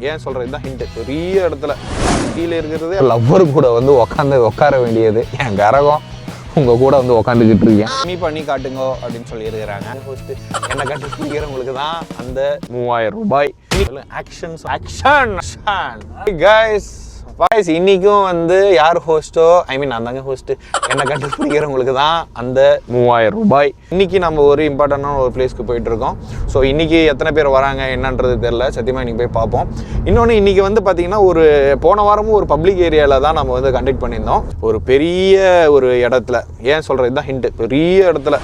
ஏன் சொல்கிறேன், இதுதான் ஹிண்ட். பெரிய இடத்துல கீழே இருக்கிறது லவ்வர் கூட வந்து உட்கார வேண்டியது என் கரகம் உங்கள் கூட வந்து உட்காந்துக்கிட்டு இருக்கேன். கம்மி பண்ணி காட்டுங்க அப்படின்னு சொல்லியிருக்கிறாங்க. என்ன கட்டு பிடிக்கிறவங்களுக்கு தான் அந்த 3000 ரூபாய். Action guys. வாய்ஸ் இன்னைக்கும் வந்து யார் ஹோஸ்டோ, நான் தாங்க ஹோஸ்ட்டு. என்ன கண்டுபிடிக்கிறவங்களுக்கு தான் அந்த 3000 ரூபாய். இன்னைக்கு நம்ம ஒரு இம்பார்ட்டண்டான ஒரு பிளேஸ்க்கு போயிட்டு இருக்கோம். ஸோ இன்னைக்கு எத்தனை பேர் வராங்க என்னன்றது தெரியல, சத்தியமாக இன்னைக்கு போய் பார்ப்போம். இன்னொன்று இன்னைக்கு வந்து பார்த்தீங்கன்னா ஒரு போன வாரமும் ஒரு பப்ளிக் ஏரியாவில் தான் நம்ம வந்து கண்டக்ட் பண்ணியிருந்தோம். ஒரு பெரிய ஒரு இடத்துல, ஏன் சொல்கிறது, இதுதான் ஹிண்ட். பெரிய இடத்துல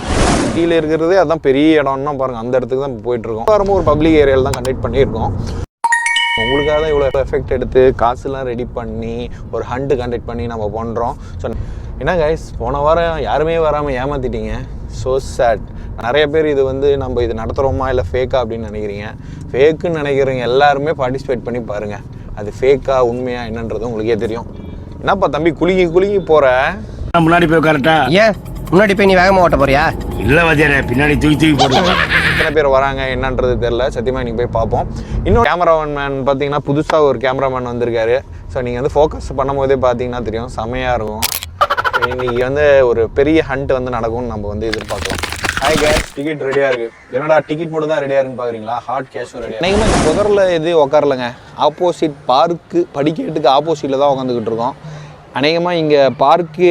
கீழே இருக்கிறதே அதுதான் பெரிய இடம்னா பாருங்கள், அந்த இடத்துக்கு தான் போயிட்டு இருக்கோம். வாரமும் ஒரு பப்ளிக் ஏரியாவில் தான் கண்டக்ட் பண்ணியிருக்கோம். உங்களுக்காக தான் இவ்வளோ எஃபெக்ட் எடுத்து காசுலாம் ரெடி பண்ணி ஒரு ஹண்ட் கண்டக்ட் பண்ணி நம்ம பண்ணுறோம். ஸோ என்ன கைஸ், போன வாரம் யாருமே வராமல் ஏமாற்றிட்டீங்க. So sad. நிறைய பேர் இது வந்து நம்ம இது நடத்துகிறோமா இல்லை ஃபேக்கா அப்படின்னு நினைக்கிறீங்க. ஃபேக்குன்னு நினைக்கிறீங்க எல்லாருமே பார்ட்டிசிபேட் பண்ணி பாருங்கள். அது ஃபேக்கா உண்மையா என்னன்றது உங்களுக்கே தெரியும். என்னப்பா தம்பி குலுங்கி போகிற? முன்னாடி போய் கரெக்டா? ஏன் முன்னாடி போய் நீ வேகமாக ஓட்ட போறியா? இல்லை வஜ்ஜரே, பின்னாடி தூக்கி போடுவேன். எத்தனை பேர் வராங்க என்னன்றது தெரியல, சத்தியமாக இன்றைக்கி போய் பார்ப்போம். இன்னும் கேமராமேன் பார்த்தீங்கன்னா புதுசாக ஒரு கேமராமேன் வந்திருக்காரு. ஸோ நீங்கள் வந்து ஃபோக்கஸ் பண்ணும் போதே பார்த்தீங்கன்னா தெரியும், செமையாக இருக்கும். இன்றைக்கி வந்து ஒரு பெரிய ஹண்ட் வந்து நடக்கும்னு நம்ம வந்து எதிர்பார்க்கலாம். ஹாய் கேஸ், டிக்கெட் ரெடியாக இருக்குது. என்னடா டிக்கெட் மட்டும் தான் ரெடியாக இருக்குன்னு பார்க்குறீங்களா? ஹாட் கேஷும் ரெடியாக. நீங்கள் இந்த புதரில் எது உட்காரலைங்க, ஆப்போசிட் பார்க்கு படிக்கட்டுக்கு ஆப்போசிட்டில் தான் உட்காந்துக்கிட்டு இருக்கோம். அநேகமாக இங்கே பார்க்கு,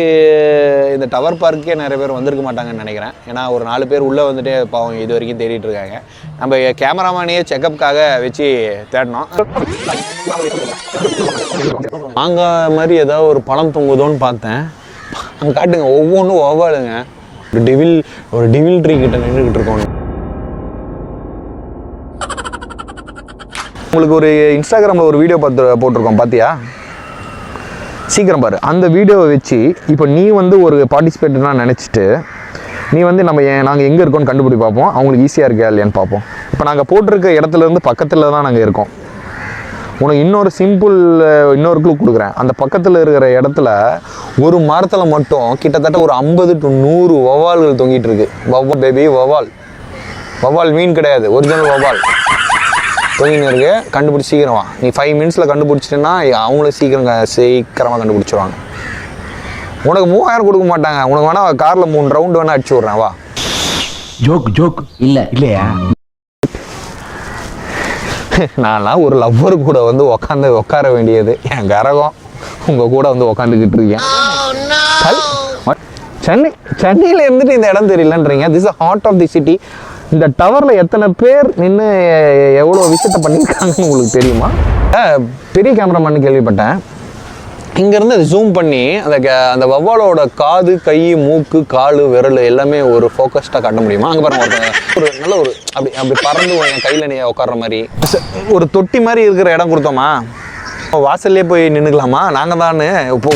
இந்த டவர் பார்க்கே நிறைய பேர் வந்திருக்க மாட்டாங்கன்னு நினைக்கிறேன். ஏன்னா ஒரு 4 பேர் உள்ளே வந்துட்டு பாவம் இது வரைக்கும் தேடிட்டு இருக்காங்க. நம்ம கேமராமேனையே செக்கப்புக்காக வச்சு தேடினோம். மாங்காய் மாதிரி ஏதாவது ஒரு பழம் தொங்குதோன்னு பார்த்தேன். அங்கே காட்டுங்க, ஒவ்வொன்றும் ஒவ்வாளுங்க. ஒரு டிவில் ட்ரீ கிட்ட நின்றுக்கிட்டு இருக்கோம். உங்களுக்கு ஒரு இன்ஸ்டாகிராமில் ஒரு வீடியோ போட்டிருக்கோம், பார்த்தியா? சீக்கிரம் பாரு. அந்த வீடியோவை வச்சு இப்போ நீ வந்து ஒரு பார்ட்டிசிபேட்டர்னா நினச்சிட்டு நீ வந்து நாங்கள் எங்கே இருக்கோன்னு கண்டுபிடி பார்ப்போம். அவங்களுக்கு ஈஸியாக இருக்கா இல்லையான்னு பார்ப்போம். இப்போ நாங்கள் போட்டிருக்க இடத்துலேருந்து பக்கத்தில் தான் நாங்கள் இருக்கோம். உனக்கு இன்னொரு இன்னொரு க்ளூ கொடுக்குறேன். அந்த பக்கத்தில் இருக்கிற இடத்துல ஒரு மரத்தில் மட்டும் கிட்டத்தட்ட ஒரு 50 to 100 வவ்வால்கள் தொங்கிட்டு இருக்கு. வவ்வால் பேபி, வவ்வால் மீன் கிடையாது, ஒரிஜினல் வவ்வால் தொங்கின்னு இருக்கு. கண்டுபிடிச்சி சீக்கிரமா. நீ 5 மினிட்ஸில் கண்டுபிடிச்சிட்டேன்னா அவங்களும் சீக்கிரமாக கண்டுபிடிச்சிருவாங்க. உனக்கு 3000 கொடுக்க மாட்டாங்க. உனக்கு வேணா காரில் 3 ரவுண்டு வேணா அடிச்சு விட்றேன், வா. ஜோக் இல்லையா? நான்லாம் ஒரு லவ்வர் கூட வந்து உட்கார வேண்டியது என் கரகம் உங்கள் கூட வந்து உட்காந்துக்கிட்டு இருக்கேன். சென்னையில் இருந்துட்டு இந்த இடம் தெரியலன்றீங்க. This is heart of the city. இந்த டவரில் எத்தனை பேர் நின்று எவ்வளோ விஷயத்த பண்ணியிருக்காங்கன்னு உங்களுக்கு தெரியுமா? பெரிய கேமராமேன் கேள்விப்பட்டேன். இங்கேருந்து அதை ஜூம் பண்ணி அந்த வவ்வாலோட காது, கை, மூக்கு, கால், விரல் எல்லாமே ஒரு ஃபோக்கஸ்டாக காட்ட முடியுமா? அங்கே பாருங்க, ஒரு நல்ல ஒரு அப்படி பறந்து என் கையில் நீ உட்கார்ற மாதிரி ஒரு தொட்டி மாதிரி இருக்கிற இடம் கொடுத்தோமா? வாசல்லே போய் நின்றுக்கலாமா? நாங்கள் தான்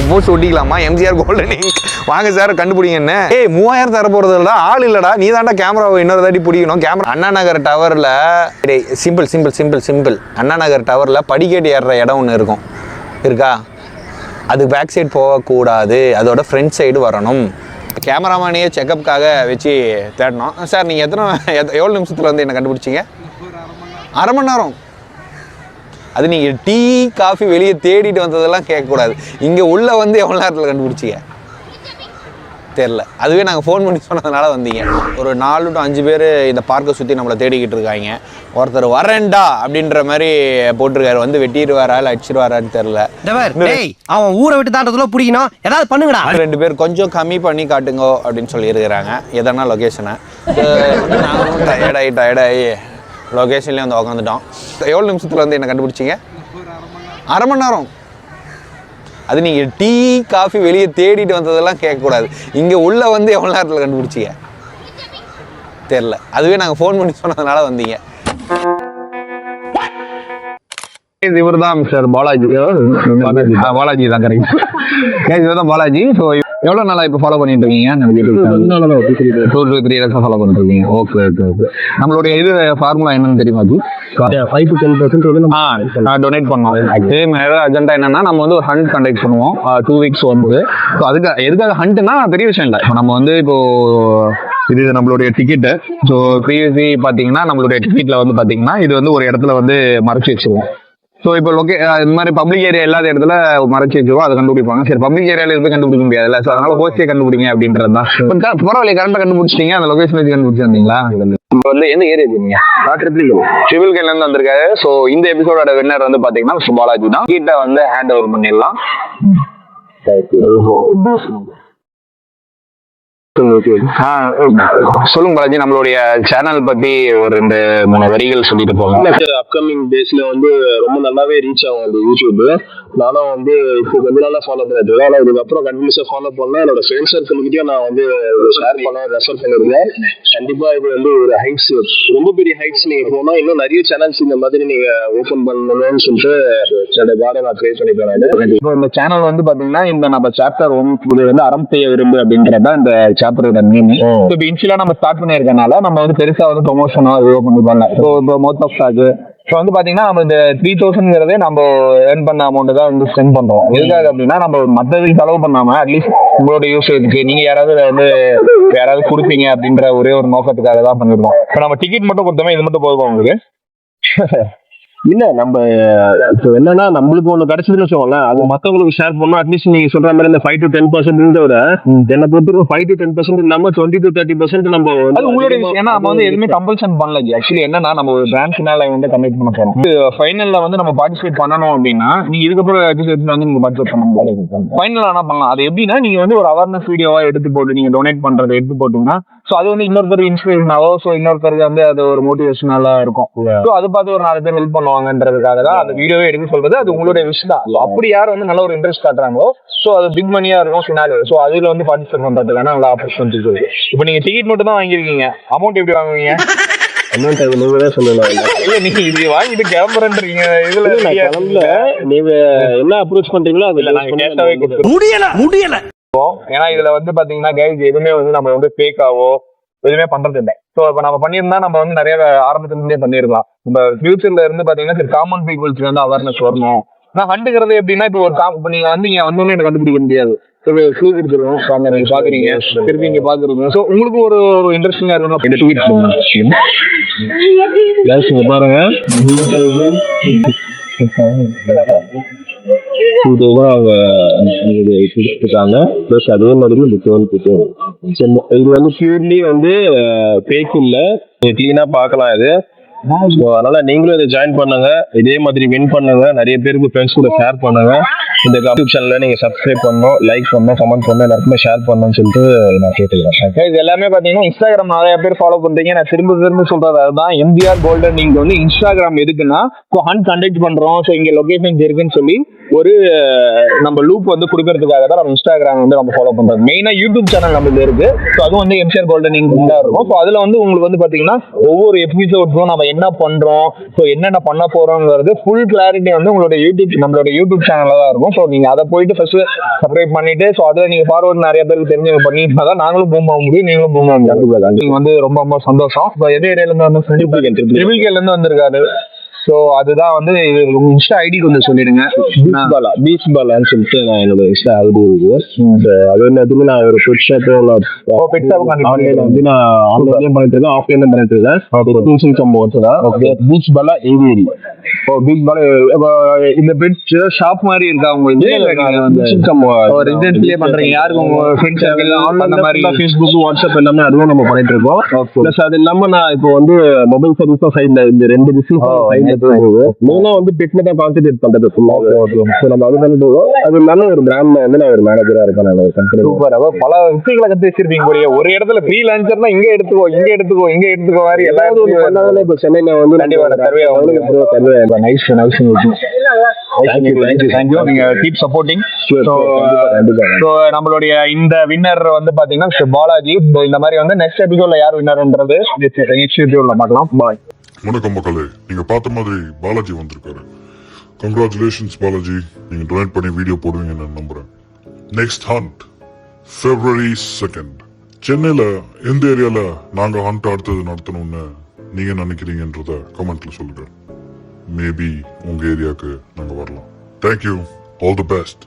போஸ்ட் ஒட்டிக்கலாமா? எம்ஜிஆர் கோல்டன் வாங்க சார் கண்டுபிடிங்கன்னு. 3000 தர போகிறதுல ஆள் இல்லைடா, நீ தாண்டா கேமராவை இன்னொரு தாட்டி பிடிக்கணும். கேமரா அண்ணா நகர் டவரில் சிம்பிள் அண்ணா நகர் டவரில் படிக்கட்டு ஏறுற இடம் ஒன்று இருக்கா? அதுக்கு பேக் சைடு போகக்கூடாது, அதோட ஃப்ரண்ட் சைடு வரணும். கேமராமேனையே செக்கப்புக்காக வச்சு தேடணும். சார் நீங்கள் எவ்வளோ நிமிஷத்தில் வந்து என்ன கண்டுபிடிச்சிங்க? அரை மணி நேரம். அது நீங்கள் டீ காஃபி வெளியே தேடிட்டு வந்ததெல்லாம் கேட்கக்கூடாது. இங்கே உள்ளே வந்து எவ்வளோ நேரத்தில் கண்டுபிடிச்சிங்க தெரில. அதுவே நாங்கள் ஃபோன் பண்ணி சொன்னதுனால வந்தீங்க. ஒரு 4 to 5 பேர் இந்த பார்க்கை சுற்றி நம்மளை தேடிக்கிட்டு இருக்காங்க. ஒருத்தர் வரேன்டா அப்படின்ற மாதிரி போட்டிருக்காரு. வந்து வெட்டிடுவாரா இல்லை அடிச்சிருவாரான்னு தெரில. அவன் ஊரை விட்டு தாண்டதுல பிடிக்கணும், ஏதாவது பண்ணுங்கடா. 2 பேர் கொஞ்சம் கம்மி பண்ணி காட்டுங்க அப்படின்னு சொல்லியிருக்கிறாங்க. எதனா லொக்கேஷனை டயர்டாகி லொக்கேஷன்லேயே வந்து உட்காந்துட்டோம். எவ்வளோ நிமிஷத்தில் வந்து என்ன கண்டுபிடிச்சிங்க? அரை மணி நேரம். அது நீங்கள் டீ காஃபி வெளியே தேடிட்டு வந்ததெல்லாம் கேட்கக்கூடாது. இங்கே உள்ளே வந்து எவ்வளோ நேரத்தில் கண்டுபிடிச்சிங்க தெரில. அதுவே நாங்கள் ஃபோன் பண்ணி சொன்னதுனால வந்தீங்க. இவர் தான் மிஸ்டர் பாலாஜி. பாலாஜி தான் கரெக்ட். இவர் தான் பாலாஜி. ஸோ எவ்வளோ நாளாக இப்போ ஃபாலோ பண்ணிட்டு இருக்கீங்க? 2-3 இயர்ஸாக ஃபாலோ பண்ணிட்டு இருக்கீங்க. ஓகே. நம்மளுடைய இது ஃபார்முலா என்னன்னு தெரியுமா? 5 to 10% டொனேட் பண்ணோம். இதே மாதிரி அஜெண்டா என்னன்னா, நம்ம வந்து ஒரு ஹண்ட் கண்டக்ட் பண்ணுவோம் 2 weeks வந்து. ஸோ அதுக்கு எதுக்காக ஹண்ட்னா பெரிய விஷயம் இல்லை. நம்ம வந்து இப்போ இது நம்மளுடைய டிக்கெட்டு. ஸோ ப்ரீவியஸ்லி பார்த்தீங்கன்னா நம்மளுடைய டிக்கெட்டில் வந்து பார்த்தீங்கன்னா இது வந்து ஒரு இடத்துல வந்து மறைச்சி வச்சுருவோம். ஸோ இப்போ இந்த மாதிரி பப்ளிக் ஏரியா இல்லாத இடத்துல மறைச்சி வச்சுருவோம், அதை கண்டுபிடிப்பாங்க. சரி, பப்ளிக் ஏரியாவில் இருந்து கண்டுபிடிக்க முடியாதுல்ல, ஸோ அதனால ஹோஸ்டே கண்டுபிடிங்க அப்படின்றது தான். பரவாயில்ல, கரெக்டாக கண்டுபிடிச்சிட்டீங்க. அந்த லொகேஷன் வச்சு கண்டுபிடிச்சிருந்தீங்களா? இப்போ வந்து எந்த ஏரியா இருக்கீங்க? ட்ரிபிள் கேல இருந்து வந்திருக்காரு. ஸோ இந்த எபிசோடோட வின்னர் வந்து பாத்தீங்கன்னா பாலாஜி தான். கிட்ட வந்து ஹேண்ட் ஓவர் பண்ணிடலாம். சொல்லுங்க பாலாஜி, நம்மளுடைய சேனல் பத்தி ஒரு 2-3 வரிகள் சொல்லிட்டு போங்க. அப்கமிங் டேஸ்ல வந்து ரொம்ப நல்லாவே ரீச் ஆகும் அந்த யூடியூப். நானும் வந்து இப்போ கொஞ்ச நாளா ஃபாலோ பண்ணிட்டு இருக்கேன். ஆனால் இதுக்கப்புறம் கண்டினியூஸா ஃபாலோ பண்ணா என்னோட ஃப்ரெண்ட்ஸ் சர்க்கிள்கிட்டயும் நான் வந்து ஷேர் பண்ண ரெஃபர் பண்ணிருக்கேன். கண்டிப்பா இது வந்து ஒரு ஹைட்ஸ், ரொம்ப பெரிய ஹைட்ஸ் நீங்க போனா இன்னும் நிறைய சேனல்ஸ் இந்த மாதிரி நீங்க ஓபன் பண்ணணும்னு சொல்லிட்டு என்னோட பாட நான் ட்ரை பண்ணிக்கிறேன். இப்போ இந்த சேனல் வந்து பாத்தீங்கன்னா இந்த நம்ம சாப்டர் 1 வந்து அறம் செய்ய விரும்பு அப்படின்றத இந்த சாப்டரோட நேம். இப்போ இன்ஷியலா நம்ம ஸ்டார்ட் பண்ணிருக்கனால நம்ம வந்து பெருசா வந்து ப்ரொமோஷனோ இதுவோ கொண்டு பண்ணல. ஸோ இப்போ மோஸ்ட் ஆஃப் ஸ்டாக் இப்போ வந்து பாத்தீங்கன்னா நம்ம இந்த 3000ங்கிறதே நம்ம ஏர்ன் பண்ண அமௌண்ட் தான் வந்து ஸ்பெண்ட் பண்றோம். எதுக்காக அப்படின்னா நம்ம மற்றதுக்கு செலவு பண்ணாம அட்லீஸ்ட் உங்களோட யூசேஜுக்கு நீங்க யாராவது கொடுப்பீங்க அப்படின்ற ஒரே ஒரு நோக்கத்துக்காக தான் பண்ணிருக்கோம். இப்போ நம்ம டிக்கெட் மட்டும் கொடுத்தோமே, இது மட்டும் போதும் உங்களுக்கு? இல்ல நம்ம இப்போ என்னன்னா நம்மளுக்கு ஒண்ணு கிடைச்சதுன்னு வச்சுக்கோங்கள, அது மத்தவங்களுக்கு ஷேர் பண்ணணும். அட்லீஸ்ட் நீங்க சொல்ற மாதிரி இந்த 5 to 10% விட என்ன பொறுத்த 5 to 10% இல்லாம 20 to 30% நம்ம அது உங்களோட ஏன்னா நம்ம வந்து எதுவுமே கம்பல்ஷன் பண்ணல. ஆக்சுவலி என்னன்னா நம்ம ஒரு பிரான்ச்னால வந்து கமிட் பண்ண போறோம். ஃபைனல்ல வந்து நம்ம பார்ட்டிசிபேட் பண்ணணும் அப்படின்னா நீங்க இதுக்கப்புறம் வந்து நீங்க பார்ட்டிசிபேட் பண்ண முடியாது. ஃபைனல் என்ன பண்ணலாம், அது எப்படின்னா நீங்க வந்து ஒரு அவேர்னஸ் வீடியோவா எடுத்து போட்டு நீங்க டொனேட் பண்றதை எடுத்து போட்டீங்கன்னா ஸோ அது வந்து இன்னொருத்தருக்கு இன்ஸ்பிரேஷனாவோ, ஸோ இன்னொருத்தருக்கு வந்து அது ஒரு மோட்டிவேஷனலா இருக்கும். ஸோ அது பார்த்து ஒரு 4 பேர் ஹெல்ப் பண்ணுவாங்கன்றதுக்காக தான் அந்த வீடியோவே எடுக்க சொல்றது. அது உங்களுடைய விஷயம் தான். அப்படி யார் வந்து நல்ல ஒரு இன்ட்ரெஸ்ட் காட்டுறாங்களோ ஸோ அது பிக் மணியா இருக்கும் ஃபினாலே. ஸோ அதுல வந்து பார்ட்டிசிபேட் பண்றதுக்கான நல்ல ஆப்பர்ச்சுனிட்டி இருக்கு. இப்போ நீங்க டிக்கெட் மட்டும் தான் வாங்கிருக்கீங்க, அமௌண்ட் எப்படி வாங்குவீங்க? அமௌண்ட் நீங்க தான் சொல்லலாம். இல்ல நீங்க இது வாங்கிட்டு கிளம்புறேன்றீங்க. இதுல கிளம்பல, நீங்க என்ன அப்ரோச் பண்றீங்களோ அதுல நாங்க கேட்டாவே முடியல. ஏன்னா இதுல வந்து பாத்தீங்கன்னா கைஸ் எதுவுமே வந்து நம்ம வந்து ஃபேக்காவோ எதுவுமே பண்றது இல்லை. ஸோ இப்போ நம்ம பண்ணியிருந்தா நம்ம வந்து நிறைய ஆரம்பத்துல இருந்தே பண்ணிருக்கலாம். நம்ம ஃபியூச்சர்ல இருந்து பாத்தீங்கன்னா காமன் பீப்புள்ஸ்க்கு வந்து அவேர்னஸ் வரணும். நான் கண்டுக்கிறது எப்படின்னா இப்போ ஒரு இப்போ நீங்க வந்து இங்க வந்தோடனே எனக்கு கண்டுபிடிக்க முடியாது. க்ளூஸ் எடுத்துருவோம், நீங்க பாக்குறீங்க, திருப்பி இங்க பாக்குறீங்க. ஸோ உங்களுக்கு ஒரு இன்ட்ரெஸ்டிங்கா இருக்கணும். பாருங்க கொடுத்துருக்காங்க. பிளஸ் அதே மாதிரி இது வந்து பியூர்லி வந்து ஃபேக் இல்ல, கிளீனா பார்க்கலாம் இது. அதனால நீங்களும் இதை ஜாயின் பண்ணுங்க, இதே மாதிரி வின் பண்ணுங்க, நிறைய பேருக்கு ஃப்ரெண்ட்ஸ் கூட ஷேர் பண்ணுங்க. இந்த யூடியூப் சேனல்ல நீங்க சப்ஸ்கிரைப் பண்ணணும், லைக் பண்ணணும், கமெண்ட் பண்ணணும், எல்லாருக்குமே ஷேர் பண்ணணும்னு சொல்லிட்டு நான் கேட்டுக்கிறேன். இது எல்லாமே பாத்தீங்கன்னா இன்ஸ்டாகிராம் நிறைய பேர் ஃபாலோ பண்றீங்க. நான் திரும்ப சொல்றது அதுதான், எம்பிஆர் கோல்டன். நீங்க வந்து இன்ஸ்டாகிராம் எதுக்குன்னா இப்போ ஹண்ட் கண்டக்ட் பண்றோம், ஸோ இங்க லொகேஷன்ஸ் இருக்குன்னு சொல்லி ஒரு நம்ம லூப் வந்து கொடுக்கறதுக்காக தான் நம்ம இன்ஸ்டாகிராம் வந்து நம்ம ஃபாலோ பண்றோம். மெயினா யூடியூப் சேனல் நம்மளுக்கு இருக்கு. ஸோ அதுவும் வந்து எம்பிஆர் கோல்டன் நீங்க இருக்கும். ஸோ அதுல வந்து உங்களுக்கு வந்து பாத்தீங்கன்னா ஒவ்வொரு எபிசோட்ஸும் நம்ம என்ன பண்றோம், ஸோ என்னென்ன பண்ண போறோங்கிறது ஃபுல் கிளாரிட்டி வந்து நம்மளோட யூடியூப் சேனல்ல தான் இருக்கும். ஸோ நீங்க அதை போயிட்டு ஃபர்ஸ்ட் சப்ஸ்கிரைப் பண்ணிட்டு ஸோ அதை நீங்க ஃபார்வர்ட் நிறைய பேருக்கு தெரிஞ்சவங்க பண்ணிட்டு தான் நாங்களும் பூம் ஆக முடியும், நீங்களும் பூம் ஆக முடியும். நீங்க வந்து ரொம்ப ரொம்ப சந்தோஷம். இப்போ எந்த ஏரியால இருந்து வந்து ட்ரிபிள் கேல இருந்து வந்திருக்காரு. ஸோ அதுதான் வந்து இன்ஸ்டா ஐடி கொஞ்சம் சொல்லிடுங்க. பீச் பாலான்னு சொல்லிட்டு நான் என்னோட இன்ஸ்டா ஐடி இருக்கு. அது வந்து நான் ஒரு பெட் ஷாப் ஆன்லைன்ல வந்து நான் ஆன்லைன்லயும் பண்ணிட்டு இருக்கேன், ஆஃப்லைன்லயும் பண்ணிட்டு இருக்கேன். Beach Bala AVL. Beach Bala இந்த பெட் ஷாப் மாதிரி இருக்கா உங்களுக்கு? ரெசிடென்சிலே பண்றீங்க? யாருக்கு உங்க ஃப்ரெண்ட்ஸ் சர்க்கிள் அந்த மாதிரி ஃபேஸ்புக், வாட்ஸ்அப் எல்லாமே அதுவும் நம்ம பண்ணிட்டு இருக்கோம். பிளஸ் அது இல்லாம நான் இப்போ வந்து மொபைல் சர்வீஸும் சைட்ல இந்த 2 பிசினஸ் மெயினா வந்து பெட்ல தான் கான்சென்ட்ரேட் பண்றது. நம்ம அது பண்ணிட்டு அது இல்லாம ஒரு பிராண்ட் வந்து நான் ஒரு மேனேஜரா இருக்கேன். நான் கம்பெனி பல விஷயங்களை கத்து வச்சிருப்பீங்க. ஒரு இடத்துல ஃப்ரீலான்சர்னா இங்க எடுத்துக்கோ மாதிரி எல்லாரும் இப்போ சென்னையில வந்து நீங்க கீப் சப்போர்ட்டிங். நம்மளுடைய இந்த வின்னர் வந்து பாத்தீங்கன்னா பாலாஜி. இந்த மாதிரி வந்து நெக்ஸ்ட் எபிசோட்ல யார் வின்னர்ன்றது நெக்ஸ்ட் எபிசோட்ல பார்க்கலாம். பாய். வணக்கம் மக்களே, நீங்க பார்த்த மாதிரி பாலாஜி வந்திருக்காரு. கங்க்ராச்சுலேஷன்ஸ் பாலாஜி, நீங்க டொனேட் பண்ணி வீடியோ போடுவீங்கன்னு நான் நம்புறேன். நெக்ஸ்ட் ஹண்ட் February 2nd சென்னையில எந்த ஏரியால நாங்க ஹண்ட் அடுத்தது நடத்தணும்னு நீங்க நினைக்கிறீங்கன்றத கமெண்ட்ல சொல்லுங்க. மேபி உங்க ஏரியாவுக்கு நாங்க வரலாம். Thank you, all the best.